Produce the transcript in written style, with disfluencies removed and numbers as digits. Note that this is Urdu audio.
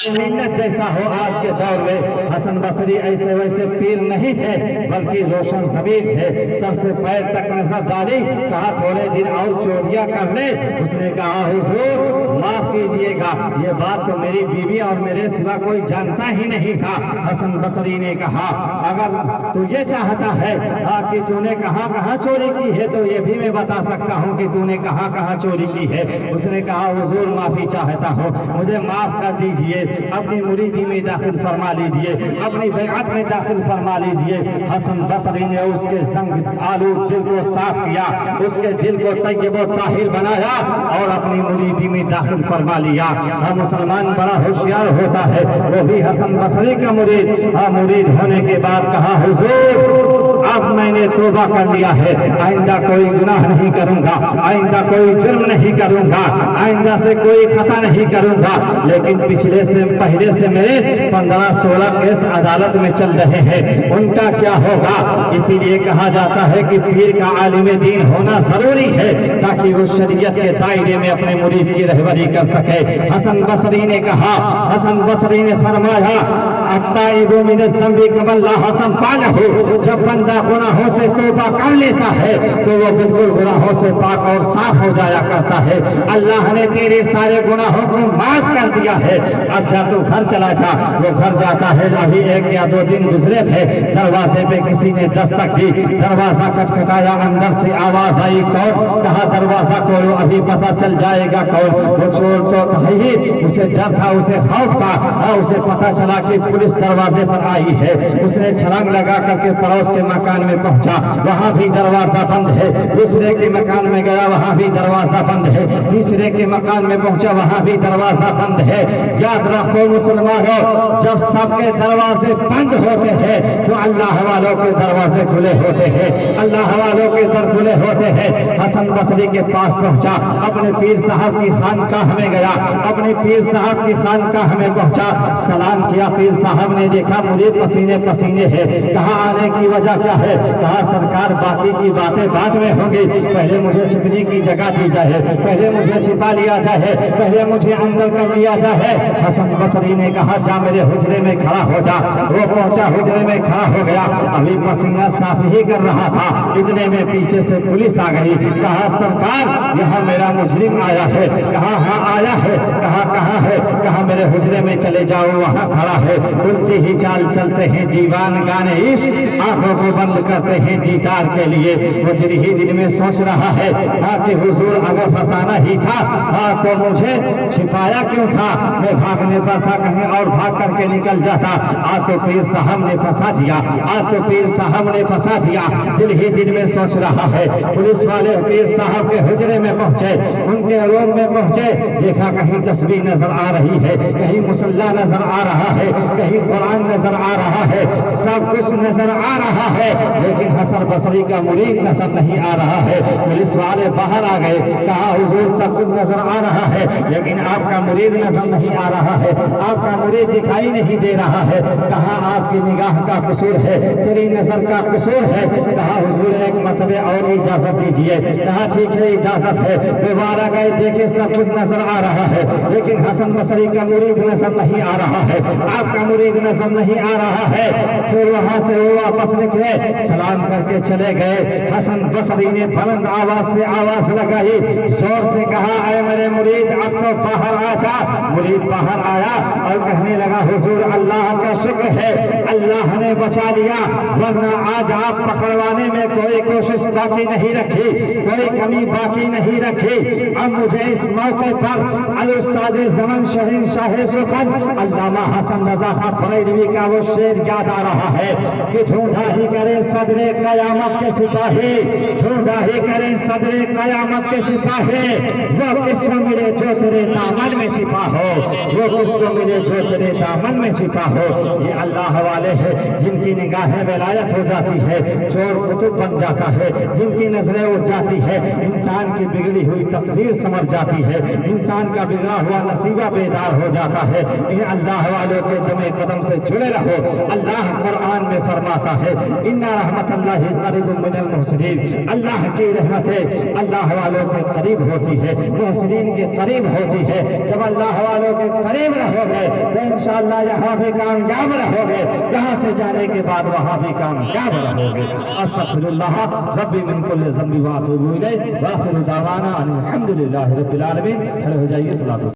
محنت جیسا ہو آج کے دور میں حسن بصری ایسے ویسے پیر نہیں تھے بلکہ روشن ضمیر تھے. سر سے پیر تک نظر ڈالی, کہا تھوڑے دن اور چوریاں کر لے. اس نے کہا حضور معاف کیجئے گا, یہ بات تو میری بیوی اور میرے سوا کوئی جانتا ہی نہیں تھا. حسن بصری نے کہا اگر تو یہ چاہتا ہے کہ تو نے کہاں کہاں چوری کی ہے تو یہ بھی میں بتا سکتا ہوں کہ تو نے کہاں کہاں چوری کی ہے. اس نے کہا حضور معافی چاہتا ہوں, مجھے معاف کر دیجئے, اپنی مریدی میں داخل فرما لیجئے, اپنی بیعت میں داخل فرما لیجئے. حسن بصری نے اس کے زنگ آلود دل کو صاف کیا, اس کے دل کو طیب و طاہر بنایا اور اپنی مریدی میں داخل فرما لیا. مسلمان بڑا ہوشیار ہوتا ہے, وہ بھی حسن بصری کا مرید. مرید ہونے کے بعد کہا حضور اب میں نے توبہ کر لیا ہے, آئندہ کوئی گناہ نہیں کروں گا, آئندہ کوئی جرم نہیں کروں گا, آئندہ سے کوئی خطا نہیں کروں گا. لیکن پچھلے سے پہلے سے میرے 15-16 کیس عدالت میں چل رہے ہیں, ان کا کیا ہوگا؟ اسی لیے کہا جاتا ہے کہ پیر کا عالم دین ہونا ضروری ہے تاکہ وہ شریعت کے دائرے میں اپنے مرید کی رہبری کر سکے. حسن بصری نے کہا, حسن بصری نے فرمایا التائب من الذنب کمن لا ذنب له, جب بندہ گناہوں سے توبہ کر لیتا ہے تو وہ بالکل گناہوں سے پاک اور صاف ہو جایا کرتا ہے. اللہ نے تیرے سارے گناہوں کو معاف کر دیا ہے, اب جا تو گھر چلا جا. وہ گھر جاتا ہے. ابھی 1 یا 2 دن گزرے تھے, دروازے پہ کسی نے دستک دی, دروازہ کھٹکھٹایا, اندر سے آواز آئی کون؟ کہا دروازہ کھولو, ابھی پتہ چل جائے گا کون. وہ چور تو کہی, اسے ڈر تھا, اسے خوف تھا, اسے پتہ چلا کہ پولیس دروازے پر آئی ہے. اس نے چھلانگ لگا کر کے پڑوس کے مکان میں پہنچا, وہاں بھی دروازہ بند ہے. دوسرے کے مکان میں گیا, وہاں بھی دروازہ بند ہے. تیسرے کے مکان میں پہنچا, وہاں بھی دروازہ بند ہے. یاد رکھو مسلمانوں, جب سب کے دروازے بند ہوتے ہیں تو اللہ والوں کے دروازے کھلے ہوتے ہیں, اللہ والوں کے در کھلے ہوتے ہیں. حسن بصری کے پاس پہنچا, اپنے پیر صاحب کی خانقاہ میں گیا, اپنے پیر صاحب کی خانقاہ میں پہنچا, سلام کیا. پیر صاحب نے دیکھا مرید پسینے پسینے ہے. کہا آنے کی وجہ کیا ہے؟ کہا سرکار باقی کی باتیں بعد میں ہوں گی, پہلے مجھے چھپنے کی جگہ دی جائے, پہلے مجھے چھپا لیا جائے, پہلے مجھے اندر کر لیا جائے. حسن بصری نے کہا جا میرے حجرے میں کھڑا ہو جا. وہ پہنچا, حجرے میں کھڑا ہو گیا, ابھی پسینہ صاف ہی کر رہا تھا, اتنے میں پیچھے سے پولیس آ گئی. کہا سرکار یہاں میرا مجرم آیا ہے. کہا ہاں آیا ہے. کہا کہاں ہے؟ کہا میرے حجرے میں چلے جاؤ, وہاں کھڑا ہے. الٹی ہی چال چلتے ہیں دیوان گانے عشق, آنکھوں کو بند کرتے ہیں دیدار کے لیے. وہ دل ہی دل میں سوچ رہا ہے کہ حضور اگر فسانا ہی تھا تو مجھے چھپایا کیوں تھا؟ میں بھاگنے پر تھا, کہیں اور بھاگ کر کے نکل جاتا. آج تو پیر صاحب نے پھنسا دیا, آج تو پیر صاحب نے پھنسا دیا. دل ہی دل میں سوچ رہا ہے. پولیس والے پیر صاحب کے حجرے میں پہنچے, ان کے روم میں پہنچے, دیکھا کہیں تسبیح نظر آ رہی ہے, کہیں مصلی نظر آ رہا ہے, کہیں قرآن نظر آ رہا ہے, سب کچھ نظر آ رہا ہے, لیکن حسن بصری کا مرید نظر نہیں آ رہا ہے. پولیس والے باہر آ گئے, کہا حضور سب کچھ نظر آ رہا ہے لیکن آپ کا مرید نظر نہیں آ رہا ہے, آپ کا مرید دکھائی نہیں دے رہا ہے. کہا آپ کی نگاہ کا قصور ہے, تیری نظر کا قصور ہے. کہا حضور ایک مرتبہ اور اجازت دیجیے. کہا ٹھیک ہے اجازت ہے. دوبارہ گئے, دیکھے سب کچھ نظر آ رہا ہے لیکن حسن بصری کا مرید نظر نہیں آ رہا ہے, آپ کا مرید نظر نہیں آ رہا ہے. پھر وہاں سے وہ واپس نکلے, سلام کر کے چلے گئے. حسن بصری نے بلند آواز سے آواز لگائی, زور سے کہا اے میرے مرید اب تو باہر آ جا. مرید باہر آیا اور کہنے لگا حضور اللہ کا شکر ہے, اللہ نے بچا لیا, ورنہ آج آپ پکڑوانے میں کوئی کوشش باقی نہیں رکھی, کوئی کمی باقی نہیں رکھی. اب مجھے اس موقع پر الاستاذ زمن شہنشاہ سخن علامہ حسن رضا خان بریلوی کا وہ شعر یاد آ رہا ہے کہ ڈھونڈا ہی کرے صدر قیامت کے سپاہی, ڈھونڈا ہی کرے صدر قیامت کے سپاہی, وہ کس کو ملے جو تیرے دامن میں چھپا ہو, وہ کس کو ملے جو تیرے دامن میں چھپا ہو. یہ اللہ والے ہیں جن کی نگاہیں ولایت ہو جاتی ہے, چور قطب بن جاتا ہے, جن کی نظریں اٹھ جاتی ہے, انسان کی بگڑی ہوئی تقدیر سمجھ جاتی ہے, انسان کا بگڑا ہوا نصیبہ بیدار ہو جاتا ہے. ان اللہ والوں کے دم قدم سے جڑے رہو. اللہ قرآن میں فرماتا ہے ان رحمت اللہ قریب من المحسنین, اللہ کی رحمتیں اللہ والوں کے قریب ہوتی ہے. محسنین کے قریب ہوتی ہے۔ جب اللہ والوں کے قریب رہو گے تو انشاءاللہ یہاں بھی کامیاب رہو گے، یہاں سے جانے کے بعد وہاں بھی کامیاب رہو گے۔ استغفر اللہ ربی من کل ذنب واتوب الیہ، وآخر دعوانا ان الحمدللہ رب العالمین۔ کھڑے ہو جائیے، صلاۃ